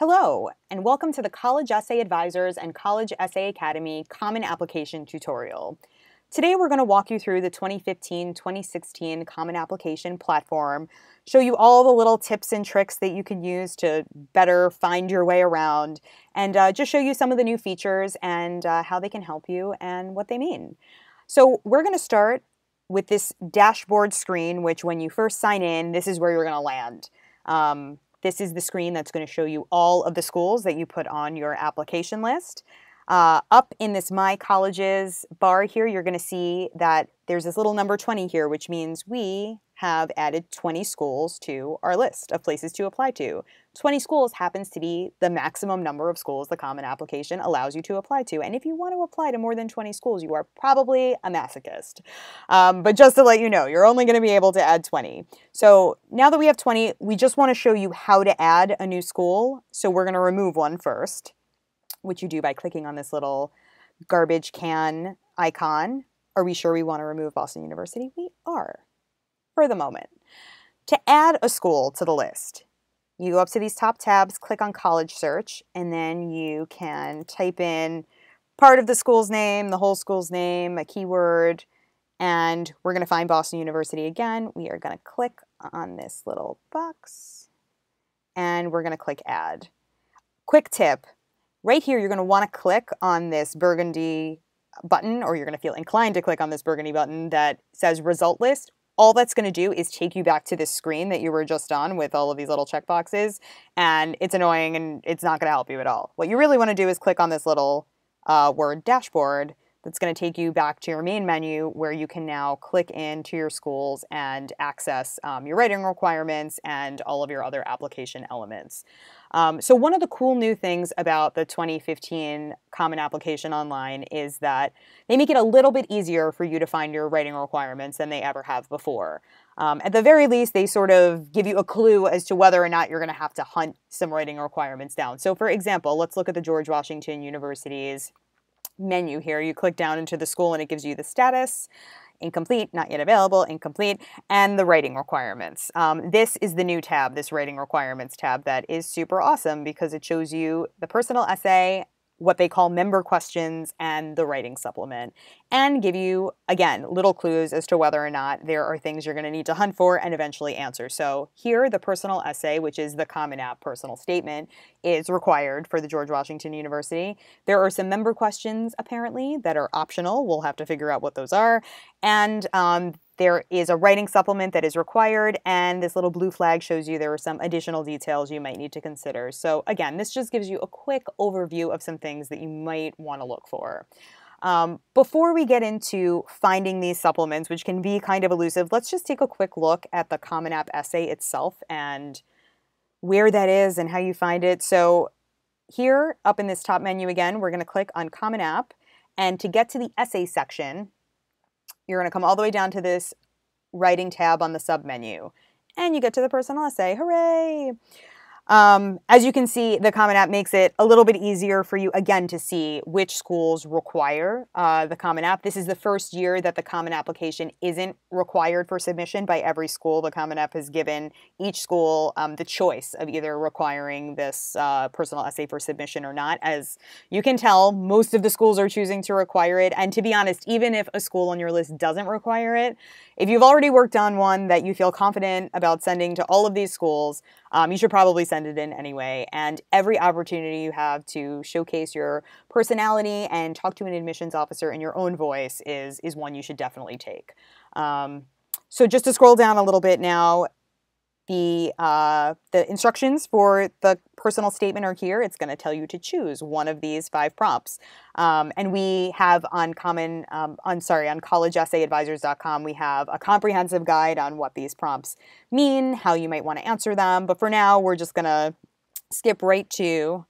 Hello, and welcome to the College Essay Advisors and College Essay Academy Common Application tutorial. Today we're going to walk you through the 2015-2016 Common Application platform, show you all the little tips and tricks that you can use to better find your way around, and just show you some of the new features and how they can help you and what they mean. So we're going to start with this dashboard screen, which when you first sign in, this is where you're going to land. This is the screen that's going to show you all of the schools that you put on your application list. Up in this My Colleges bar here, you're going to see that there's this little number 20 here, which means we have added 20 schools to our list of places to apply to. 20 schools happens to be the maximum number of schools the Common Application allows you to apply to. And if you want to apply to more than 20 schools, you are probably a masochist. But just to let you know, you're only going to be able to add 20. So now that we have 20, we just want to show you how to add a new school. So we're going to remove one first, which you do by clicking on this little garbage can icon. Are we sure we want to remove Boston University? We are, for the moment. To add a school to the list, you go up to these top tabs, click on College Search, and then you can type in part of the school's name, the whole school's name, a keyword, and we're going to find Boston University again. We are going to click on this little box, and we're going to click Add. Quick tip. Right here, you're going to want to click on this burgundy button, or you're going to feel inclined to click on this burgundy button that says Result List. All that's going to do is take you back to this screen that you were just on with all of these little checkboxes, and it's annoying and it's not going to help you at all. What you really want to do is click on this little word Dashboard. That's going to take you back to your main menu where you can now click into your schools and access your writing requirements and all of your other application elements. So one of the cool new things about the 2015 Common Application Online is that they make it a little bit easier for you to find your writing requirements than they ever have before. At the very least, they sort of give you a clue as to whether or not you're going to have to hunt some writing requirements down. So for example, let's look at the George Washington University's menu here. You click down into the school and it gives you the status, incomplete, not yet available, incomplete, and the writing requirements. This is the new tab, this writing requirements tab, that is super awesome because it shows you the personal essay, what they call member questions, and the writing supplement, and give you, again, little clues as to whether or not there are things you're going to need to hunt for and eventually answer. So here, the personal essay, which is the Common App personal statement, is required for the George Washington University. There are some member questions, apparently, that are optional. We'll have to figure out what those are. And there is a writing supplement that is required, and this little blue flag shows you there are some additional details you might need to consider. So again, this just gives you a quick overview of some things that you might want to look for. Before we get into finding these supplements, which can be kind of elusive, let's just take a quick look at the Common App essay itself and where that is and how you find it. So here, up in this top menu again, we're going to click on Common App, and to get to the essay section, you're going to come all the way down to this writing tab on the submenu, and you get to the personal essay. Hooray! As you can see, the Common App makes it a little bit easier for you, again, to see which schools require the Common App. This is the first year that the Common Application isn't required for submission by every school. The Common App has given each school the choice of either requiring this personal essay for submission or not. As you can tell, most of the schools are choosing to require it. And to be honest, even if a school on your list doesn't require it, if you've already worked on one that you feel confident about sending to all of these schools, you should probably send it in anyway. And every opportunity you have to showcase your personality and talk to an admissions officer in your own voice is one you should definitely take. So just to scroll down a little bit now, the instructions for the personal statement are here. It's going to tell you to choose one of these 5 prompts. And we have on collegeessayadvisors.com, we have a comprehensive guide on what these prompts mean, how you might want to answer them. But for now, we're just going to skip right to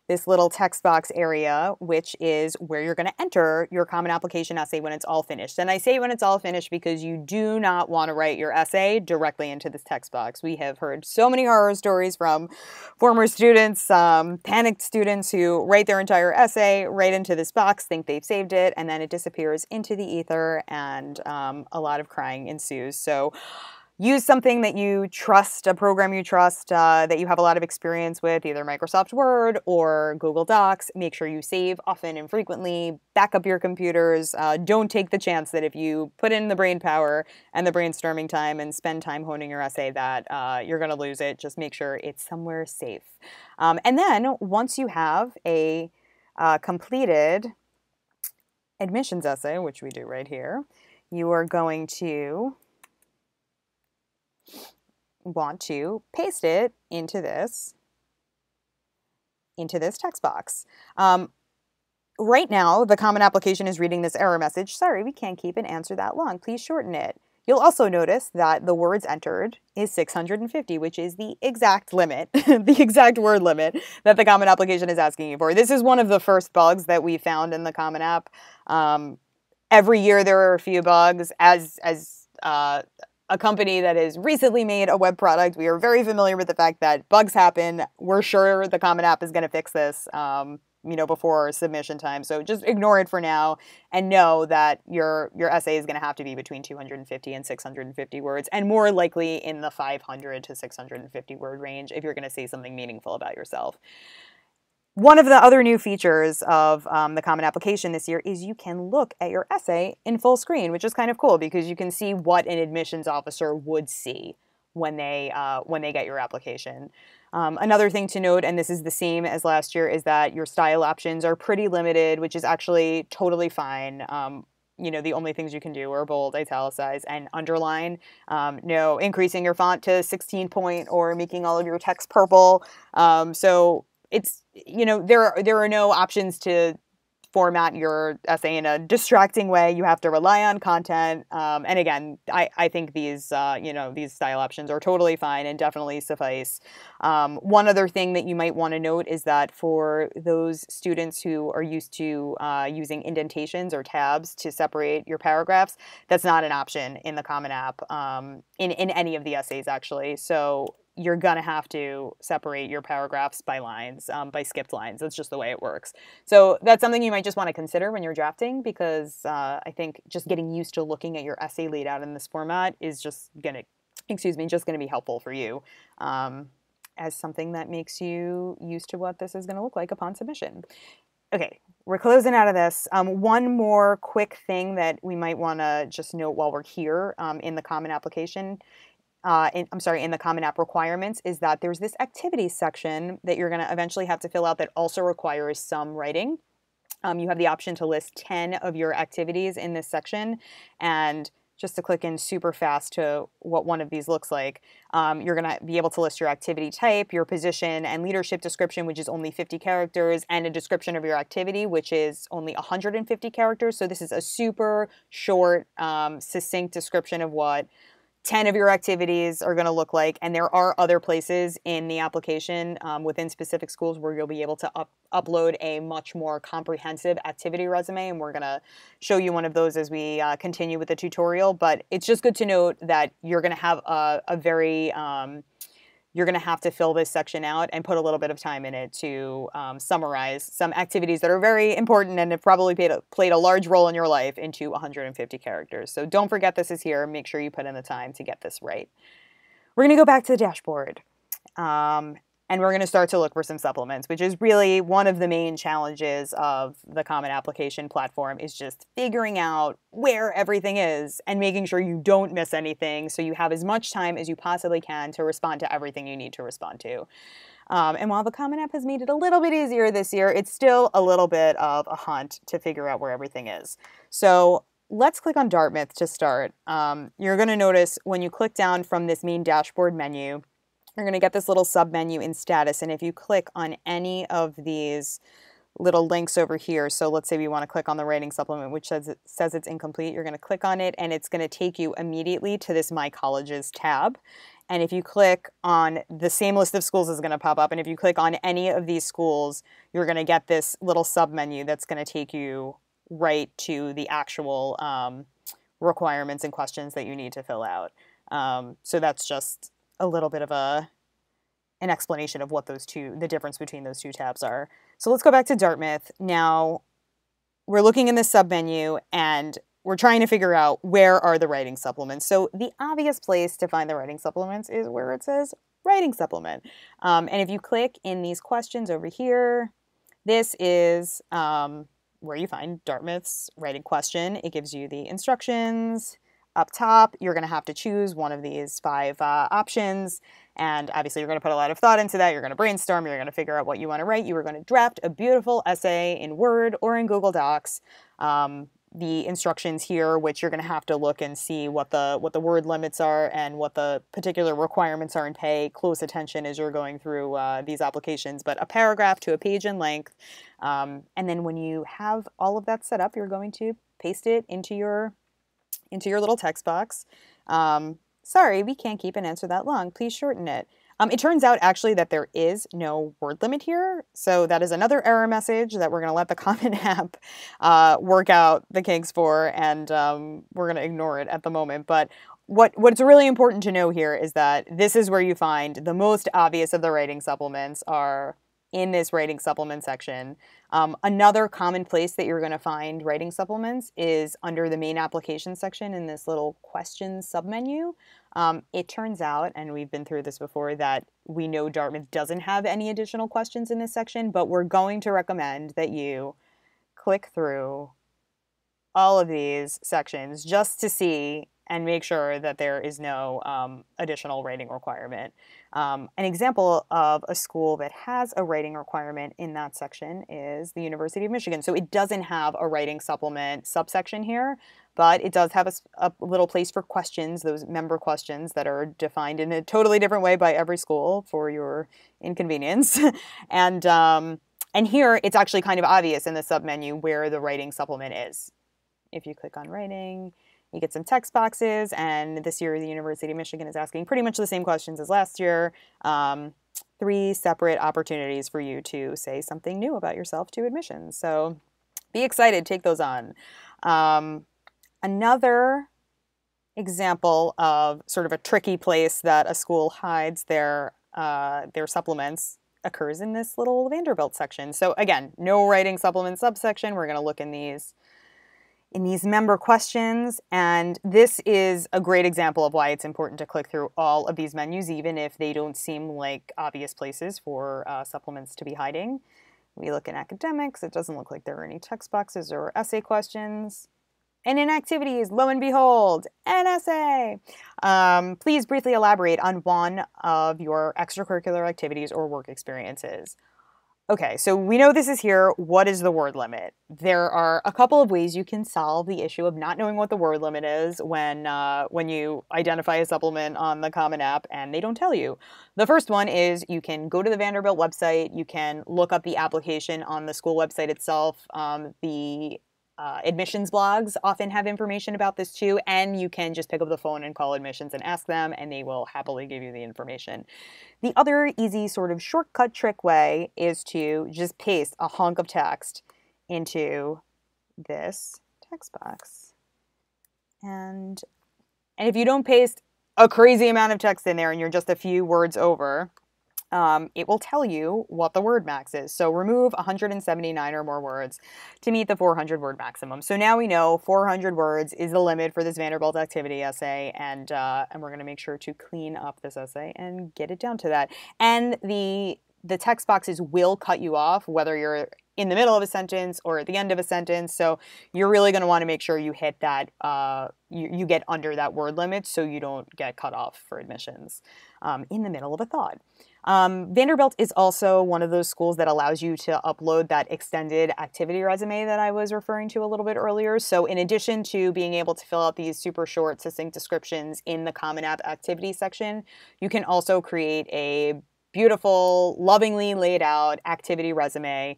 this little text box area, which is where you're going to enter your Common Application essay when it's all finished. And I say when it's all finished because you do not want to write your essay directly into this text box. We have heard so many horror stories from former students, panicked students who write their entire essay right into this box, think they've saved it, and then it disappears into the ether, and a lot of crying ensues. So use something that you trust, a program you trust, that you have a lot of experience with, either Microsoft Word or Google Docs. Make sure you save often and frequently, back up your computers. Don't take the chance that if you put in the brain power and the brainstorming time and spend time honing your essay that you're going to lose it. Just make sure it's somewhere safe. And then once you have a completed admissions essay, which we do right here, you are going to want to paste it into this text box. Right now, the Common Application is reading this error message. Sorry, we can't keep an answer that long. Please shorten it. You'll also notice that the words entered is 650, which is the exact limit, the exact word limit that the Common Application is asking you for. This is one of the first bugs that we found in the Common App. Every year there are a few bugs. As a company that has recently made a web product, we are very familiar with the fact that bugs happen. We're sure the Common App is going to fix this, before submission time. So just ignore it for now and know that your essay is going to have to be between 250 and 650 words, and more likely in the 500 to 650 word range if you're going to say something meaningful about yourself. One of the other new features of the Common Application this year is you can look at your essay in full screen, which is kind of cool because you can see what an admissions officer would see when they get your application. Another thing to note, and this is the same as last year, is that your style options are pretty limited, which is actually totally fine. The only things you can do are bold, italicize, and underline. No increasing your font to 16 point or making all of your text purple. So it's, there are no options to format your essay in a distracting way. You have to rely on content. And again, I think these style options are totally fine and definitely suffice. One other thing that you might want to note is that for those students who are used to using indentations or tabs to separate your paragraphs, that's not an option in the Common App, in any of the essays actually. So you're going to have to separate your paragraphs by lines, by skipped lines. That's just the way it works. So that's something you might just want to consider when you're drafting, because I think just getting used to looking at your essay laid out in this format is just going to be helpful for you as something that makes you used to what this is going to look like upon submission. Okay, we're closing out of this. One more quick thing that we might want to just note while we're here in the Common Application, in the Common App requirements, is that there's this activities section that you're going to eventually have to fill out that also requires some writing. You have the option to list 10 of your activities in this section, and just to click in super fast to what one of these looks like, you're going to be able to list your activity type, your position, and leadership description, which is only 50 characters, and a description of your activity, which is only 150 characters. So this is a super short, succinct description of what 10 of your activities are going to look like. And there are other places in the application within specific schools where you'll be able to upload a much more comprehensive activity resume. And we're going to show you one of those as we continue with the tutorial. But it's just good to note that you're going to have you're going to have to fill this section out and put a little bit of time in it to summarize some activities that are very important and have probably played a large role in your life into 150 characters. So don't forget this is here. Make sure you put in the time to get this right. We're going to go back to the dashboard. And we're going to start to look for some supplements, which is really one of the main challenges of the Common Application platform, is just figuring out where everything is and making sure you don't miss anything so you have as much time as you possibly can to respond to everything you need to respond to. And while the Common App has made it a little bit easier this year, it's still a little bit of a hunt to figure out where everything is. So let's click on Dartmouth to start. You're going to notice when you click down from this main dashboard menu, you're going to get this little sub-menu in status, and if you click on any of these little links over here, so let's say we want to click on the writing supplement, which says it's incomplete, you're going to click on it, and it's going to take you immediately to this My Colleges tab. And if you click on the same list of schools is going to pop up, and if you click on any of these schools, you're going to get this little sub-menu that's going to take you right to the actual requirements and questions that you need to fill out. So that's just a little bit of an explanation of what the difference between those two tabs are. So let's go back to Dartmouth. Now we're looking in this submenu, and we're trying to figure out where are the writing supplements. So the obvious place to find the writing supplements is where it says writing supplement. And if you click in these questions over here, this is where you find Dartmouth's writing question. It gives you the instructions. Up top, you're going to have to choose one of these 5 options. And obviously, you're going to put a lot of thought into that. You're going to brainstorm. You're going to figure out what you want to write. You are going to draft a beautiful essay in Word or in Google Docs. The instructions here, which you're going to have to look and see what the word limits are and what the particular requirements are, and pay close attention as you're going through these applications. But a paragraph to a page in length. And then when you have all of that set up, you're going to paste it into your little text box. Sorry, we can't keep an answer that long. Please shorten it. It turns out actually that there is no word limit here. So that is another error message that we're going to let the Common App work out the kinks for, and we're going to ignore it at the moment. But what's really important to know here is that this is where you find the most obvious of the writing supplements are in this writing supplement section. Another common place that you're going to find writing supplements is under the main application section in this little questions submenu. It turns out, and we've been through this before, that we know Dartmouth doesn't have any additional questions in this section, but we're going to recommend that you click through all of these sections just to see and make sure that there is no additional writing requirement. An example of a school that has a writing requirement in that section is the University of Michigan. So it doesn't have a writing supplement subsection here, but it does have a little place for questions, those member questions that are defined in a totally different way by every school for your inconvenience. And here it's actually kind of obvious in the submenu where the writing supplement is. If you click on writing, you get some text boxes, and this year the University of Michigan is asking pretty much the same questions as last year. 3 separate opportunities for you to say something new about yourself to admissions. So be excited, take those on. Another example of sort of a tricky place that a school hides their supplements occurs in this little Vanderbilt section. So again, no writing supplement subsection. We're going to look in these member questions, and this is a great example of why it's important to click through all of these menus, even if they don't seem like obvious places for supplements to be hiding. We look in academics. It doesn't look like there are any text boxes or essay questions. And in activities, lo and behold, an essay. Please briefly elaborate on one of your extracurricular activities or work experiences. Okay, so we know this is here. What is the word limit? There are a couple of ways you can solve the issue of not knowing what the word limit is when you identify a supplement on the Common App and they don't tell you. The first one is you can go to the Vanderbilt website. You can look up the application on the school website itself. The admissions blogs often have information about this too, and you can just pick up the phone and call admissions and ask them, and they will happily give you the information. The other easy sort of shortcut trick way is to just paste a hunk of text into this text box. And if you don't paste a crazy amount of text in there and you're just a few words over, it will tell you what the word max is. So remove 179 or more words to meet the 400 word maximum. So now we know 400 words is the limit for this Vanderbilt activity essay, and we're going to make sure to clean up this essay and get it down to that. And the text boxes will cut you off whether you're in the middle of a sentence or at the end of a sentence. So you're really going to want to make sure you hit that, you get under that word limit so you don't get cut off for admissions in the middle of a thought. Vanderbilt is also one of those schools that allows you to upload that extended activity resume that I was referring to a little bit earlier. So in addition to being able to fill out these super short, succinct descriptions in the Common App activity section, you can also create a beautiful, lovingly laid out activity resume,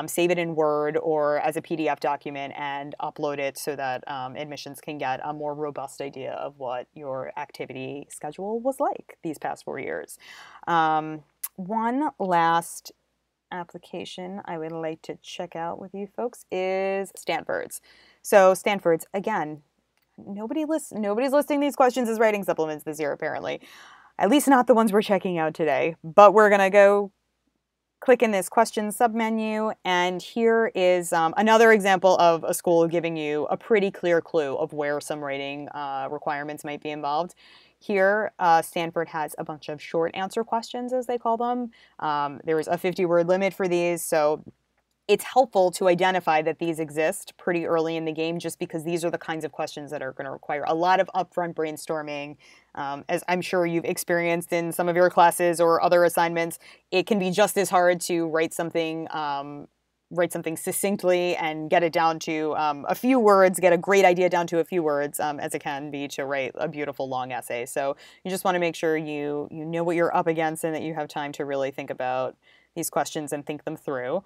save it in Word or as a PDF document and upload it so that admissions can get a more robust idea of what your activity schedule was like these past 4 years. One last application I would like to check out with you folks is Stanford's. So Stanford's, again, nobody's listing these questions as writing supplements this year apparently. At least not the ones we're checking out today, but we're going to go click in this question submenu, and here is another example of a school giving you a pretty clear clue of where some writing requirements might be involved. Here, Stanford has a bunch of short answer questions, as they call them. There is a 50-word limit for these, so it's helpful to identify that these exist pretty early in the game, just because these are the kinds of questions that are going to require a lot of upfront brainstorming. As I'm sure you've experienced in some of your classes or other assignments, it can be just as hard to write something succinctly and get it down to a few words, get a great idea down to a few words, as it can be to write a beautiful long essay. So you just want to make sure you know what you're up against and that you have time to really think about these questions and think them through.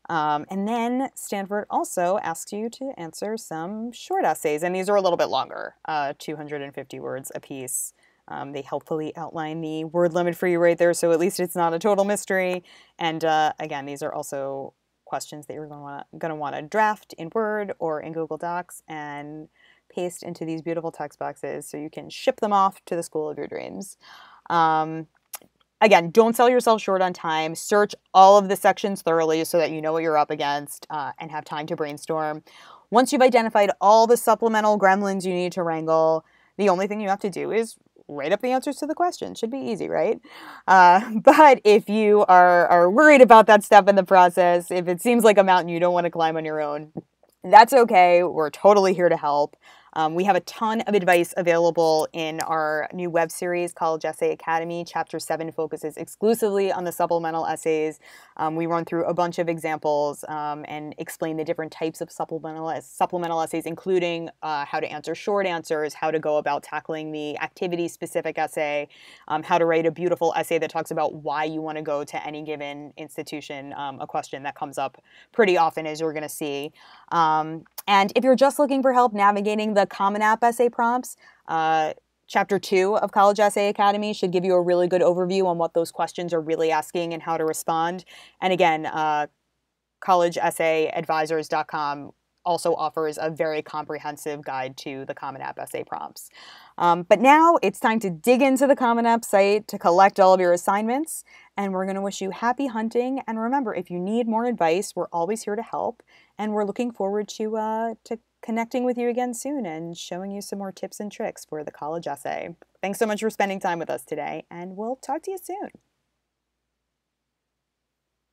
And then Stanford also asks you to answer some short essays, and these are a little bit longer, 250 words apiece. They helpfully outline the word limit for you right there, so at least it's not a total mystery. And again, these are also questions that you're going to want to draft in Word or in Google Docs and paste into these beautiful text boxes so you can ship them off to the school of your dreams. Again, don't sell yourself short on time. Search all of the sections thoroughly so that you know what you're up against and have time to brainstorm. Once you've identified all the supplemental gremlins you need to wrangle, the only thing you have to do is write up the answers to the question. Should be easy, right? But if you are worried about that step in the process, if it seems like a mountain you don't want to climb on your own, that's okay. We're totally here to help. We have a ton of advice available in our new web series, College Essay Academy. Chapter 7 focuses exclusively on the supplemental essays. We run through a bunch of examples and explain the different types of supplemental essays, including how to answer short answers, how to go about tackling the activity-specific essay, how to write a beautiful essay that talks about why you want to go to any given institution, a question that comes up pretty often, as you're going to see. And if you're just looking for help navigating the Common App essay prompts, Chapter 2 of College Essay Academy should give you a really good overview on what those questions are really asking and how to respond. And again, collegeessayadvisors.com also offers a very comprehensive guide to the Common App essay prompts. But now it's time to dig into the Common App site to collect all of your assignments, and we're going to wish you happy hunting. And remember, if you need more advice, we're always here to help, and we're looking forward to connecting with you again soon and showing you some more tips and tricks for the college essay. Thanks so much for spending time with us today, and we'll talk to you soon.